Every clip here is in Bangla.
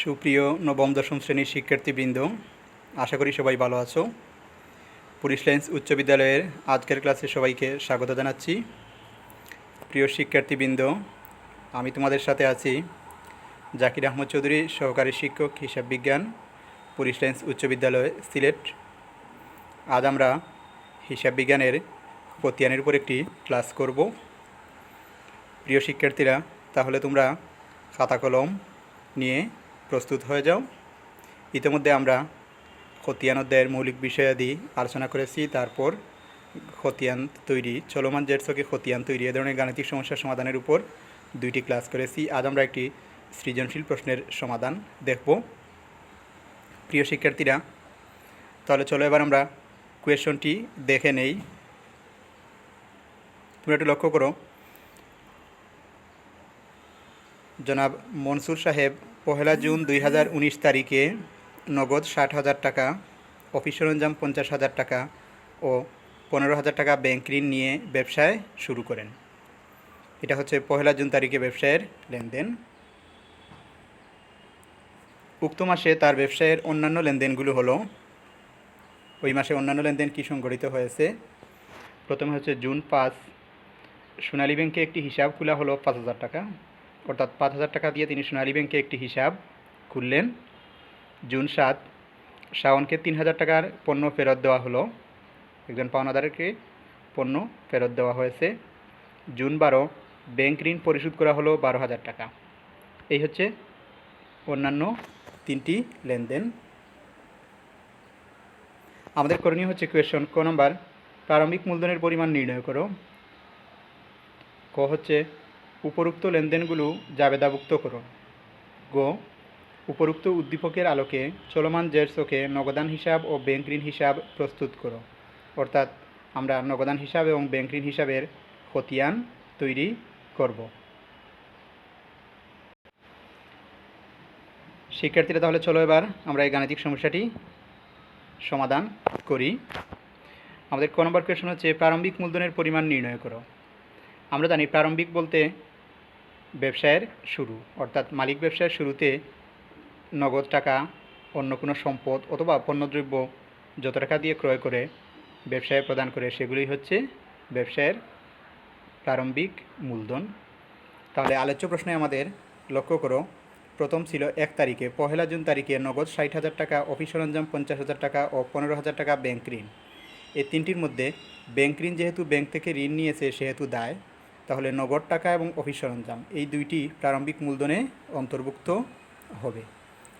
সুপ্রিয় নবম দশম শ্রেণীর শিক্ষার্থীবৃন্দ, আশা করি সবাই ভালো আছো। পুলিশ লাইন্স উচ্চ বিদ্যালয়ের আজকের ক্লাসে সবাইকে স্বাগত জানাচ্ছি। প্রিয় শিক্ষার্থীবৃন্দ, আমি তোমাদের সাথে আছি জাকির আহমদ চৌধুরী, সহকারী শিক্ষক হিসাব বিজ্ঞান, পুলিশ লাইন্স উচ্চ বিদ্যালয়, সিলেট। আজ আমরা হিসাব বিজ্ঞানের খতিয়ানের উপর একটি ক্লাস করব। প্রিয় শিক্ষার্থীরা, তাহলে তোমরা খাতা কলম নিয়ে প্রস্তুত হয়ে যাও। ইতিমধ্যে আমরা খতিয়ান অধ্যায়ের মৌলিক বিষয়াদি আলোচনা করেছি। তারপর খতিয়ান তৈরি, চলমান জের ছকে খতিয়ান তৈরি, এ ধরনের গাণিতিক সমস্যার সমাধানের উপর দুইটি ক্লাস করেছি। আজ আমরা একটি সৃজনশীল প্রশ্নের সমাধান দেখব। প্রিয় শিক্ষার্থীরা, তাহলে চলো এবার আমরা কোয়েশনটি দেখে নেই। তোমরা একটু লক্ষ্য করো, জনাব মনসুর সাহেব 1 জুন 2019 তারিখে নগদ 60,000 টাকা, অফিস সরঞ্জাম 50,000 টাকা ও 15,000 টাকা ব্যাংক ঋণ নিয়ে ব্যবসায় শুরু করেন। এটা হচ্ছে 1 জুন তারিখে ব্যবসায়ের লেনদেন। উক্ত মাসে তার ব্যবসায়ের অন্যান্য লেনদেনগুলো হলো, ওই মাসে অন্যান্য লেনদেন কী সংঘটিত হয়েছে। প্রথমে হচ্ছে জুন 5, সোনালী ব্যাংকে একটি হিসাব খোলা হলো 5,000 টাকা, অর্থাৎ 5,000 টাকা দিয়ে তিনি সোনালী ব্যাংকে একটি হিসাব খুললেন। জুন 7, শাওনকে 3,000 টাকার পণ্য ফেরত দেওয়া হলো, একজন পাওনাদারকে পণ্য ফেরত দেওয়া হয়েছে। জুন 12, ব্যাংক ঋণ পরিশোধ করা হলো 12,000 টাকা। এই হচ্ছে অন্যান্য তিনটি লেনদেন। আমাদের করণীয় হচ্ছে কোয়েশন ক নম্বর, প্রারম্ভিক মূলধনের পরিমাণ নির্ণয় করো। ক হচ্ছে উপরোক্ত লেনদেনগুলো জাবেদাভুক্ত করো। গ, উপরোক্ত উদ্দীপকের আলোকে চলমান জের ছকে নগদান হিসাব ও ব্যাংক ঋণ হিসাব প্রস্তুত করো। অর্থাৎ আমরা নগদান হিসাব এবং ব্যাংক ঋণ হিসাবের খতিয়ান তৈরি করব। শিক্ষার্থীরা, তাহলে চলো এবার আমরা এই গাণিতিক সমস্যাটি সমাধান করি। আমাদের ক নম্বর কোয়েশন হচ্ছে প্রারম্ভিক মূলধনের পরিমাণ নির্ণয় করো। আমরা জানি প্রারম্ভিক বলতে ব্যবসায়ের শুরু, অর্থাৎ মালিক ব্যবসায়ের শুরুতে নগদ টাকা, অন্য কোনো সম্পদ অথবা পণ্যদ্রব্য যত টাকা দিয়ে ক্রয় করে ব্যবসায় প্রদান করে, সেগুলোই হচ্ছে ব্যবসায়ের প্রারম্ভিক মূলধন। তাহলে আলোচ্য প্রশ্নে আমাদের লক্ষ্য করো, প্রথম ছিল 1 তারিখে 1 জুন তারিখে নগদ 60,000 টাকা, অফিস সরঞ্জাম 50,000 টাকা ও 15,000 টাকা ব্যাংক ঋণ। এই তিনটির মধ্যে ব্যাংক ঋণ যেহেতু ব্যাংক থেকে ঋণ নিয়েছে সেহেতু দায়, তাহলে নগদ টাকা এবং অফিস সরঞ্জাম এই দুইটি প্রারম্ভিক মূলধনে অন্তর্ভুক্ত হবে।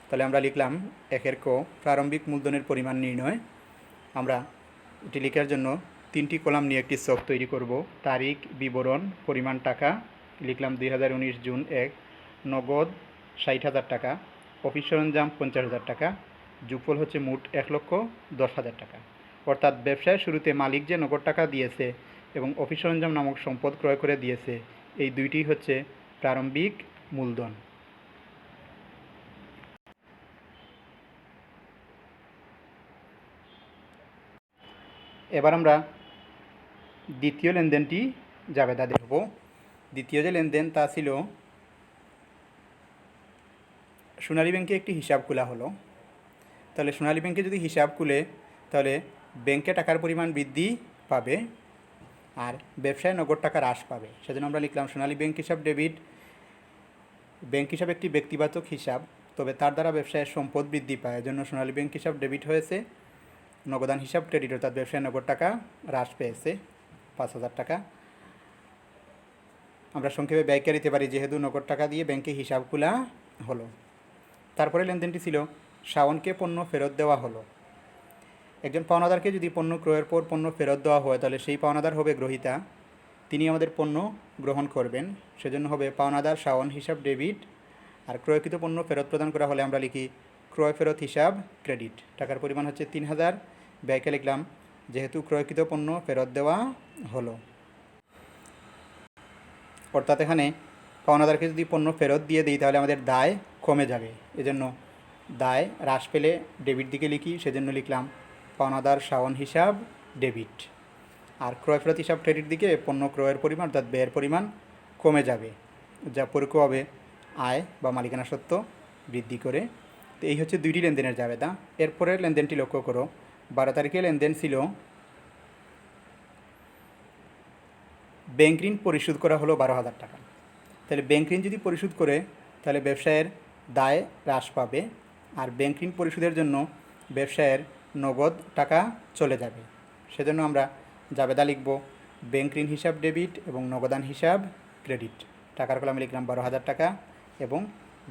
তাহলে আমরা লিখলাম 1 ক, প্রারম্ভিক মূলধনের পরিমাণ নির্ণয়। আমরা এটি লেখার জন্য 3টি কলাম নিয়ে একটি ছক তৈরি করব। তারিখ, বিবরণ, পরিমাণ টাকা। লিখলাম 2019 জুন 1, নগদ 60,000 টাকা, অফিস সরঞ্জাম 50,000 টাকা, যোগফল হচ্ছে মোট 1,10,000 টাকা। অর্থাৎ ব্যবসায়ের শুরুতে মালিক যে নগদ টাকা দিয়েছে এবং অফিস সরঞ্জাম নামক সম্পদ ক্রয় করে দিয়েছে, এই দুইটি হচ্ছে প্রারম্ভিক মূলধন। এবার আমরা দ্বিতীয় লেনদেনটি জাবেদা দেখব। দ্বিতীয় যে লেনদেন তা ছিল, সোনালী ব্যাংকে একটি হিসাব খোলা হলো। তাহলে সোনালী ব্যাংকে যদি হিসাব খুলে, তাহলে ব্যাংকে টাকার পরিমাণ বৃদ্ধি পাবে আর ব্যবসায় নগদ টাকা হ্রাস পাবে। সেজন্য আমরা লিখলাম সোনালী ব্যাংক হিসাব ডেবিট। ব্যাংক হিসাব একটি ব্যক্তিবাচক হিসাব, তবে তার দ্বারা ব্যবসায়ের সম্পদ বৃদ্ধি পায়, এজন্য সোনালী ব্যাংক হিসাব ডেবিট হয়েছে। নগদান হিসাব ক্রেডিট, অর্থাৎ ব্যবসায় নগদ টাকা হ্রাস পেয়েছে 5,000 টাকা। আমরা সংক্ষেপে ব্যয়কে দিতে পারি, যেহেতু নগদ টাকা দিয়ে ব্যাংকে হিসাব খোলা হলো। তারপরে লেনদেনটি ছিল শাওনকে পণ্য ফেরত দেওয়া হলো। একজন পাওনাদারকে যদি পণ্য ক্রয়ের পর পণ্য ফেরত দেওয়া হয়, তাহলে সেই পাওনাদার হবে গ্রহীতা, তিনি আমাদের পণ্য গ্রহণ করবেন। সেজন্য হবে পাওনাদার শাওন হিসাব ডেবিট। আর ক্রয়কৃত পণ্য ফেরত প্রদান করা হলে আমরা লিখি ক্রয় ফেরত হিসাব ক্রেডিট। টাকার পরিমাণ হচ্ছে 3,000, ব্যয়কে লিখলাম যেহেতু ক্রয়কৃত পণ্য ফেরত দেওয়া হলো। অর্থাৎ এখানে পাওনাদারকে যদি পণ্য ফেরত দিয়ে দিই, তাহলে আমাদের দায় কমে যাবে, এজন্য দায় হ্রাস পেলে ডেবিট দিকে লিখি, সেজন্য লিখলাম পাওনাদার শাওন হিসাব ডেবিট। আর ক্রয় ফেরত হিসাব ক্রেডিট দিকে পণ্য ক্রয়ের পরিমাণ অর্থাৎ ব্যয়ের পরিমাণ কমে যাবে, যা পরিক হবে আয় বা মালিকানা সত্ত্ব বৃদ্ধি করে। তো এই হচ্ছে দুইটি লেনদেনের জাবেদা। এরপরের লেনদেনটি লক্ষ্য করো, 12 তারিখে লেনদেন ছিল ব্যাংক ঋণ পরিশোধ করা হলো 12,000 টাকা। তাহলে ব্যাংক ঋণ যদি পরিশোধ করে তাহলে ব্যবসায়ের দায় হ্রাস পাবে, আর ব্যাংক ঋণ পরিশোধের জন্য ব্যবসায়ের নগদ টাকা চলে যাবে। সেজন্য আমরা জাবেদা লিখব ব্যাংক ঋণ হিসাব ডেবিট এবং নগদান হিসাব ক্রেডিট। টাকার কলামে লিখলাম 12,000 টাকা এবং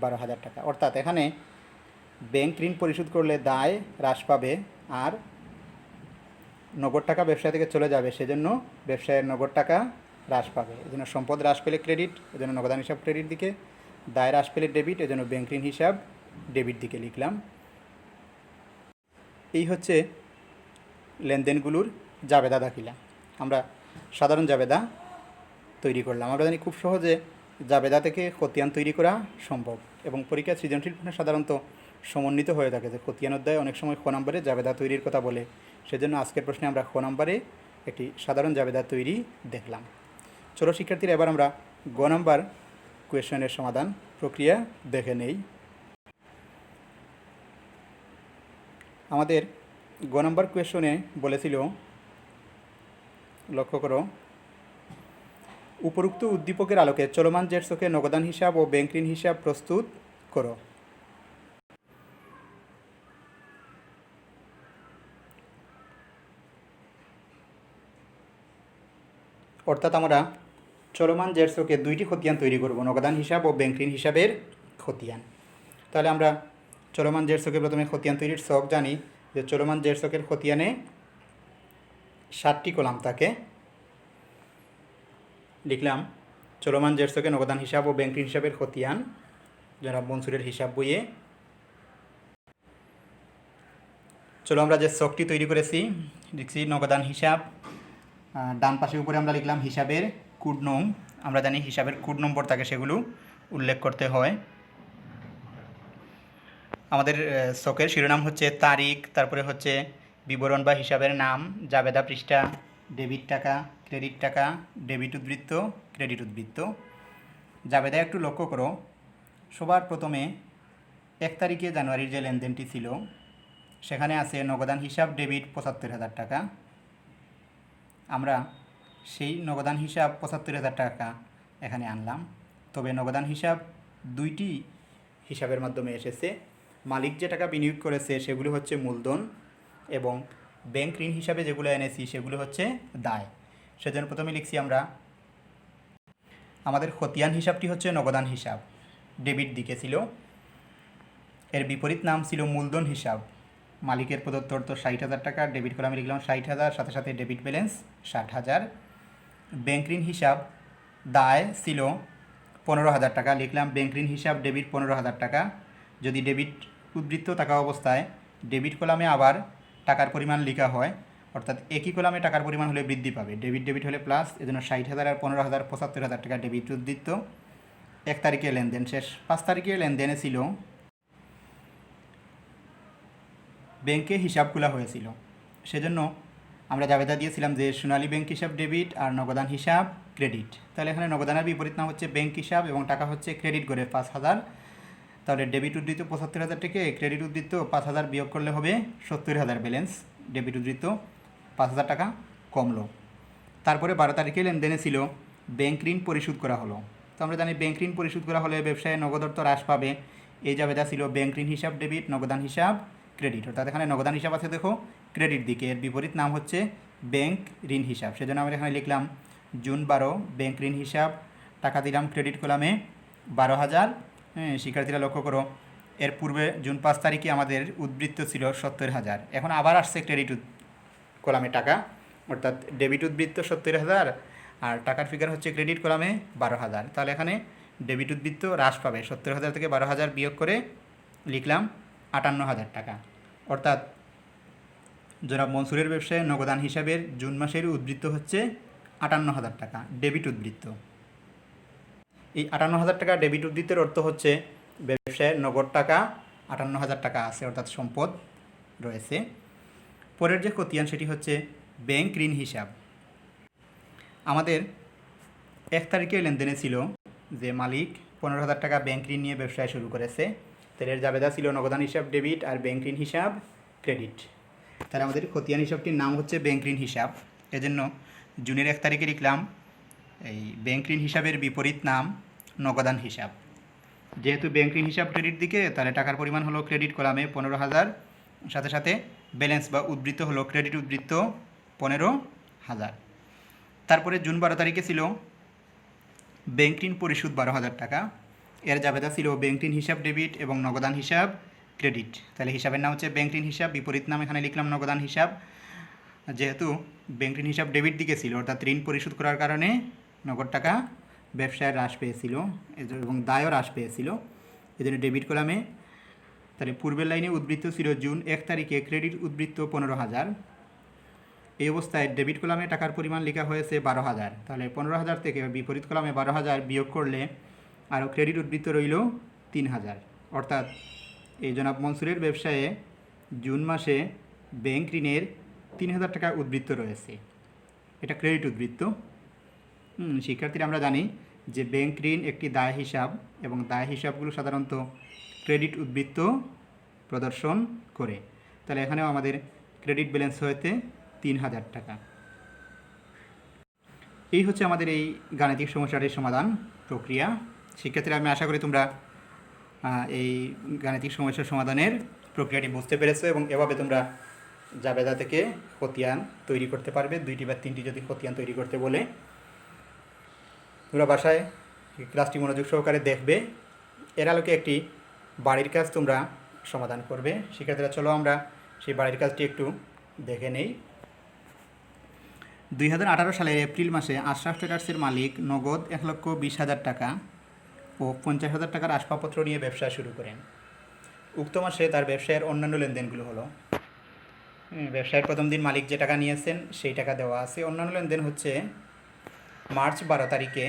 12,000 টাকা। অর্থাৎ এখানে ব্যাংক ঋণ পরিশোধ করলে দায় হ্রাস পাবে আর নগদ টাকা ব্যবসা থেকে চলে যাবে, সেজন্য ব্যবসায়ের নগদ টাকা হ্রাস পাবে। এই জন্য সম্পদ হ্রাস পেলে ক্রেডিট, এই জন্য নগদান হিসাব ক্রেডিট দিকে, দায় হ্রাস পেলে ডেবিট, এই জন্য ব্যাংক ঋণ হিসাব ডেবিট দিকে লিখলাম। এই হচ্ছে লেনদেনগুলোর জাবেদা দাখিলা। আমরা সাধারণ জাবেদা তৈরি করলাম। আমরা জানি খুব সহজে জাবেদা থেকে খতিয়ান তৈরি করা সম্ভব, এবং পরীক্ষা সৃজনশীল প্রশ্নে সাধারণত সমন্বিত হয়ে থাকে যে খতিয়ান অধ্যায় অনেক সময় খ নম্বরে জাবেদা তৈরির কথা বলে। সেজন্য আজকের প্রশ্নে আমরা খ নম্বরে একটি সাধারণ জাবেদা তৈরি দেখলাম। চলো শিক্ষার্থীরা, এবার আমরা গ নম্বর কোয়েশনের সমাধান প্রক্রিয়া দেখে নেই। আমাদের গ নম্বর কোয়েশনে বলেছিল, লক্ষ্য করো, উপরোক্ত উদ্দীপকের আলোকে চলমান জের ছকে নগদান হিসাব ও ব্যাংক ঋণ হিসাব প্রস্তুত করো। অর্থাৎ আমরা চলমান জের ছকে দুইটি খতিয়ান তৈরি করব, নগদান হিসাব ও ব্যাংক ঋণ হিসাবের খতিয়ান। তাহলে আমরা চলমান জের ছকে প্রথমে খতিয়ান তৈরির ছক জানি যে চলমান জের ছকের খতিয়ানে 7টি কলাম থাকে। লিখলাম চলমান জের ছকে নগদান হিসাব ও ব্যাংক ঋণ হিসাবের খতিয়ান, যারা মনসুরের হিসাব বইয়ে। চলো আমরা যে ছকটি তৈরি করেছি লিখছি নগদান হিসাব, ডান পাশে উপরে আমরা লিখলাম হিসাবের কোড নং। আমরা জানি হিসাবের কোড নম্বর থাকে, সেগুলো উল্লেখ করতে হয়। আমাদের ছকের শিরোনাম হচ্ছে তারিখ, তারপরে হচ্ছে বিবরণ বা হিসাবের নাম, জাবেদা পৃষ্ঠা, ডেবিট টাকা, ক্রেডিট টাকা, ডেবিট উদ্বৃত্ত, ক্রেডিট উদ্বৃত্ত। জাবেদা একটু লক্ষ্য করো, সবার প্রথমে 1 তারিখে জানুয়ারির যে লেনদেনটি ছিল সেখানে আছে নগদান হিসাব ডেবিট 75,000 টাকা। আমরা সেই নগদান হিসাব 75,000 টাকা এখানে আনলাম। তবে নগদান হিসাব দুইটি হিসাবের মাধ্যমে এসেছে। মালিক যে টাকা বিনিয়োগ করেছে সেগুলো হচ্ছে মূলধন, এবং ব্যাংক ঋণ হিসাবে যেগুলো এনেছি সেগুলো হচ্ছে দায়। সেজন্য প্রথমে লিখছি আমরা আমাদের খতিয়ান হিসাবটি হচ্ছে নগদান হিসাব, ডেবিট দিকে ছিল। এর বিপরীত নাম ছিল মূলধন হিসাব। মালিকের প্রদত্ত অর্থ 60,000 টাকা, ডেবিট কলামে লিখলাম 60,000, সাথে সাথে ডেবিট ব্যালেন্স 60,000। ব্যাংক ঋণ হিসাব দায় ছিল 15,000 টাকা, লিখলাম ব্যাংক ঋণ হিসাব ডেবিট 15,000 টাকা। যদি ডেবিট উদ্বৃত্ত থাকা অবস্থায় ডেবিট কলামে আবার টাকার পরিমাণ লেখা হয়, অর্থাৎ একই কলামে টাকার পরিমাণ হলে বৃদ্ধি পাবে, ডেবিট ডেবিট হলে প্লাস, এজন্য 60,000 আর 15,000 75,000 টাকা ডেবিট উদ্বৃত্ত। 1 তারিখে লেনদেন শেষ। 5 তারিখে লেনদেনে ছিল ব্যাংকে হিসাব খোলা হয়েছিল, সেজন্য আমরা জাবেদা দিয়েছিলাম যে সোনালী ব্যাংক হিসাব ডেবিট আর নগদান হিসাব ক্রেডিট। তাহলে এখানে নগদানের বিপরীত নাম হচ্ছে ব্যাংক হিসাব এবং টাকা হচ্ছে ক্রেডিট করে 5,000। তাহলে ডেবিট উদ্ধৃত 75,000 থেকে ক্রেডিট উদ্ধৃত 5,000 বিয়োগ করলে হবে 70,000 ব্যালেন্স। ডেবিট উদ্ধৃত 5,000 টাকা কমলো। তারপরে 12 তারিখে লেনদেনে ছিল ব্যাংক ঋণ পরিশোধ করা হলো। তো আমরা জানি ব্যাংক ঋণ পরিশোধ করা হলে ব্যবসায় নগদ অর্থ হ্রাস পাবে। এই জাবেদা ছিল ব্যাংক ঋণ হিসাব ডেবিট, নগদান হিসাব ক্রেডিট। অর্থাৎ এখানে নগদান হিসাব আছে দেখো ক্রেডিট দিকে, এর বিপরীত নাম হচ্ছে ব্যাংক ঋণ হিসাব। সেজন্য আমরা এখানে লিখলাম জুন 12 ব্যাংক ঋণ হিসাব, টাকা দিলাম ক্রেডিট কলামে 12,000। শিক্ষার্থীরা লক্ষ্য করো, এর পূর্বে জুন 5 তারিখে আমাদের উদ্বৃত্ত ছিল 70,000, এখন আবার আসছে ক্রেডিট কলামে টাকা, অর্থাৎ ডেবিট উদ্বৃত্ত 70,000 আর টাকার ফিগার হচ্ছে ক্রেডিট কলামে 12,000। তাহলে এখানে ডেবিট উদ্বৃত্ত হ্রাস পাবে, 70,000 থেকে 12,000 বিয়োগ করে লিখলাম 58,000 টাকা। অর্থাৎ জনাব মনসুরের ব্যবসায় নগদান হিসাবের জুন মাসের উদ্বৃত্ত হচ্ছে 58,000 টাকা ডেবিট উদ্বৃত্ত। এই 58,000 টাকা ডেবিট উদ্ধৃতের অর্থ হচ্ছে ব্যবসায় নগদ টাকা 58,000 টাকা আছে, অর্থাৎ সম্পদ রয়েছে। পরের যে খতিয়ান সেটি হচ্ছে ব্যাংক ঋণ হিসাব। আমাদের 1 তারিখে লেনদেনে ছিল যে মালিক 15,000 টাকা ব্যাংক ঋণ নিয়ে ব্যবসায় শুরু করেছে। তো তাহলে এর জাবেদা ছিল নগদান হিসাব ডেবিট আর ব্যাংক ঋণ হিসাব ক্রেডিট। তাহলে আমাদের খতিয়ান হিসাবটির নাম হচ্ছে ব্যাংক ঋণ হিসাব। এজন্য জুনের 1 তারিখে লিখলাম এই ব্যাংক ঋণ হিসাবের বিপরীত নাম নগদান হিসাব। যেহেতু ব্যাংক ঋণ হিসাব ক্রেডিট দিকে, তাহলে টাকার পরিমাণ হলো ক্রেডিট কলামে 15,000, সাথে সাথে ব্যালেন্স বা উদ্বৃত্ত হলো ক্রেডিট উদ্বৃত্ত 15,000। তারপরে জুন 12 তারিখে ছিল ব্যাংক ঋণ পরিশোধ 12,000 টাকা। এর জাবেদা ছিল ব্যাংক ঋণ হিসাব ডেবিট এবং নগদান হিসাব ক্রেডিট। তাহলে হিসাবের নাম হচ্ছে ব্যাংক ঋণ হিসাব, বিপরীত নাম এখানে লিখলাম নগদান হিসাব। যেহেতু ব্যাংক ঋণ হিসাব ডেবিট দিকে ছিল, অর্থাৎ ঋণ পরিশোধ করার কারণে নগদ টাকা ব্যবসায় হ্রাস পেয়েছিল এবং দায়ও হ্রাস পেয়েছিল, এই জন্য ডেবিট কলামে। তাহলে পূর্বের লাইনে উদ্বৃত্ত ছিল জুন 1 তারিখে ক্রেডিট উদ্বৃত্ত 15,000। এই অবস্থায় ডেবিট কলামে টাকার পরিমাণ লেখা হয়েছে 12,000। তাহলে 15,000 থেকে বিপরীত কলামে 12,000 বিয়োগ করলে আরও ক্রেডিট উদ্বৃত্ত রইল 3,000। অর্থাৎ এই জনাব মনসুরের ব্যবসায়ে জুন মাসে ব্যাংক ঋণের 3,000 টাকা উদ্বৃত্ত রয়েছে। এটা ক্রেডিট উদ্বৃত্ত। শিক্ষার্থীরা আমরা জানি যে ব্যাংক ঋণ একটি দায় হিসাব এবং দায় হিসাবগুলো সাধারণত ক্রেডিট উদ্বৃত্ত প্রদর্শন করে। তাহলে এখানেও আমাদের ক্রেডিট ব্যালেন্স হয়েছে 3,000 টাকা। এই হচ্ছে আমাদের এই গাণিতিক সমস্যাটির সমাধান প্রক্রিয়া। শিক্ষার্থীরা আমি আশা করি তোমরা এই গাণিতিক সমস্যার সমাধানের প্রক্রিয়াটি বুঝতে পেরেছো এবং এভাবে তোমরা জাবেদা থেকে খতিয়ান তৈরি করতে পারবে। 2টি বা 3টি যদি খতিয়ান তৈরি করতে বলে, তোমরা বাসায় ক্লাসটি মনোযোগ সহকারে দেখবে। এর আলোকে একটি বাড়ির কাজ তোমরা সমাধান করবে। শিক্ষার্থীরা চলো আমরা সেই বাড়ির কাজটি একটু দেখে নেই। 2018 সালের এপ্রিল মাসে আশরাফ ট্রেডার্সের মালিক নগদ 1,20,000 টাকা ও 50,000 টাকার আসবাবপত্র নিয়ে ব্যবসা শুরু করেন। উক্ত মাসে তার ব্যবসায়ের অন্যান্য লেনদেনগুলো হলো, ব্যবসায়ের প্রথম দিন মালিক যে টাকা নিয়েছেন সেই টাকা দেওয়া আছে। অন্যান্য লেনদেন হচ্ছে মার্চ 12 তারিখে,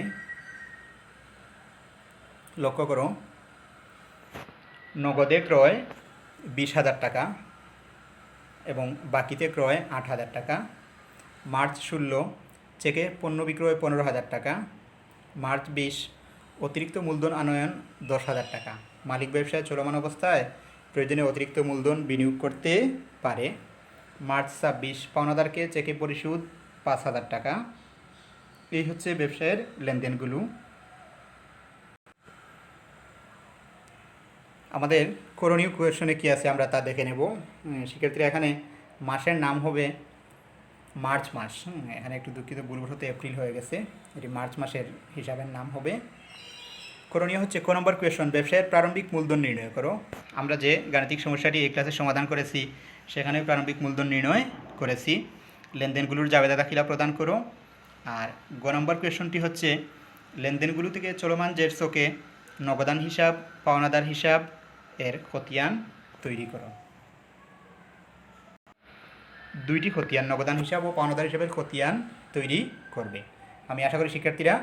লক্ষ্য করো, নগদে ক্রয় 20,000 টাকা এবং বাকিতে ক্রয় 8,000 টাকা। মার্চ 16 চেকে পণ্য বিক্রয় 15,000 টাকা। মার্চ 20 অতিরিক্ত মূলধন আনয়ন 10,000 টাকা। মালিক ব্যবসায় চলমান অবস্থায় প্রয়োজনে অতিরিক্ত মূলধন বিনিয়োগ করতে পারে। মার্চ 26 পাওনাদারকে চেকে পরিশোধ 5,000 টাকা। এই হচ্ছে ব্যবসায়ের লেনদেনগুলো। আমাদের করণীয় কোয়েশনে কী আছে আমরা তা দেখে নেব। শিক্ষার্থীরা এখানে মাসের নাম হবে মার্চ মাস। এখানে একটু দুঃখিত, ভুলবশত এপ্রিল হয়ে গেছে, এটি মার্চ মাসের হিসাবের নাম হবে। করণীয় হচ্ছে ক নম্বর কোয়েশন, ব্যবসায়ের প্রারম্ভিক মূলধন নির্ণয় করো। আমরা যে গাণিতিক সমস্যাটি এই ক্লাসে সমাধান করেছি সেখানে প্রারম্ভিক মূলধন নির্ণয় করেছি। লেনদেনগুলোর জাবেদা দাখিলা প্রদান করো। আর গ নম্বর কোয়েশনটি হচ্ছে লেনদেনগুলো থেকে চলমান জের চকে নগদান হিসাব, পাওনাদার হিসাব এর খতিয়ান তৈরি করো। 2টি খতিয়ান, নগদান হিসাব ও পাওনাদার হিসাবের খতিয়ান তৈরি করবে। আমি আশা করি শিক্ষার্থীরা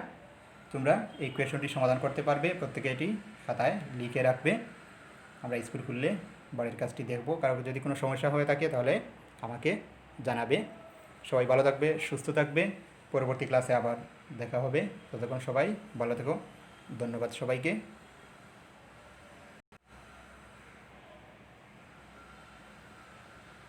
তোমরা এই কোয়েশনটি সমাধান করতে পারবে। প্রত্যেকে এটি খাতায় লিখে রাখবে। আমরা স্কুল খুললে বাড়ির কাজটি দেখব। কারো যদি কোনো সমস্যা হয়ে থাকে তাহলে আমাকে জানাবে। সবাই ভালো থাকবে, সুস্থ থাকবে। পরবর্তী ক্লাসে আবার দেখা হবে। ততক্ষণ সবাই ভালো থেকো। ধন্যবাদ সবাইকে।